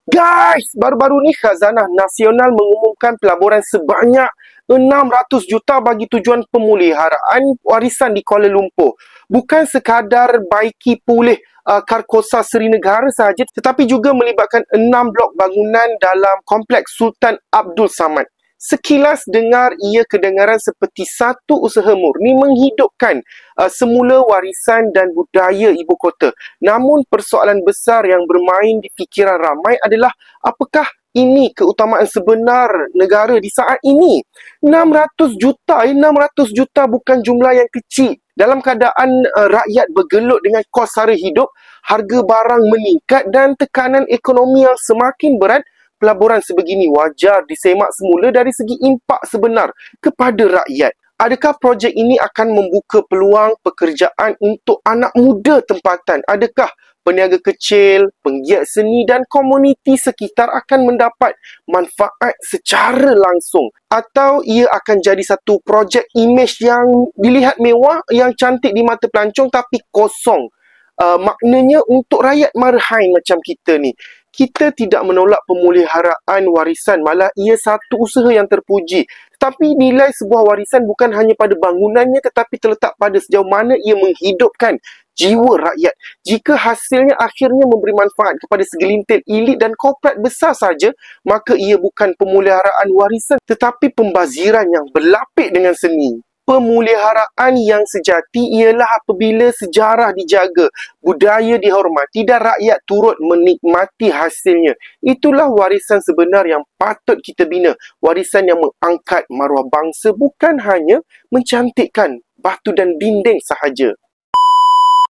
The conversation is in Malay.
Guys, baru-baru ni Khazanah Nasional mengumumkan pelaburan sebanyak 600 juta bagi tujuan pemuliharaan warisan di Kuala Lumpur. Bukan sekadar baiki pulih Karkosa Seri Negara sahaja, tetapi juga melibatkan 6 blok bangunan dalam kompleks Sultan Abdul Samad. Sekilas dengar ia kedengaran seperti satu usaha murni menghidupkan semula warisan dan budaya ibu kota. Namun persoalan besar yang bermain di fikiran ramai adalah apakah ini keutamaan sebenar negara di saat ini? 600 juta, 600 juta bukan jumlah yang kecil. Dalam keadaan rakyat bergelut dengan kos sara hidup, harga barang meningkat dan tekanan ekonomi yang semakin berat, pelaburan sebegini wajar disemak semula dari segi impak sebenar kepada rakyat. Adakah projek ini akan membuka peluang pekerjaan untuk anak muda tempatan? Adakah peniaga kecil, penggiat seni dan komuniti sekitar akan mendapat manfaat secara langsung? Atau ia akan jadi satu projek imej yang dilihat mewah, yang cantik di mata pelancong tapi kosong? Maknanya untuk rakyat marhain macam kita ni. Kita tidak menolak pemuliharaan warisan, malah ia satu usaha yang terpuji. Tetapi nilai sebuah warisan bukan hanya pada bangunannya, tetapi terletak pada sejauh mana ia menghidupkan jiwa rakyat. Jika hasilnya akhirnya memberi manfaat kepada segelintir elit dan korporat besar saja, maka ia bukan pemuliharaan warisan, tetapi pembaziran yang berlapik dengan seni. Pemuliharaan yang sejati ialah apabila sejarah dijaga, budaya dihormati dan rakyat turut menikmati hasilnya. Itulah warisan sebenar yang patut kita bina. Warisan yang mengangkat maruah bangsa, bukan hanya mencantikkan batu dan dinding sahaja.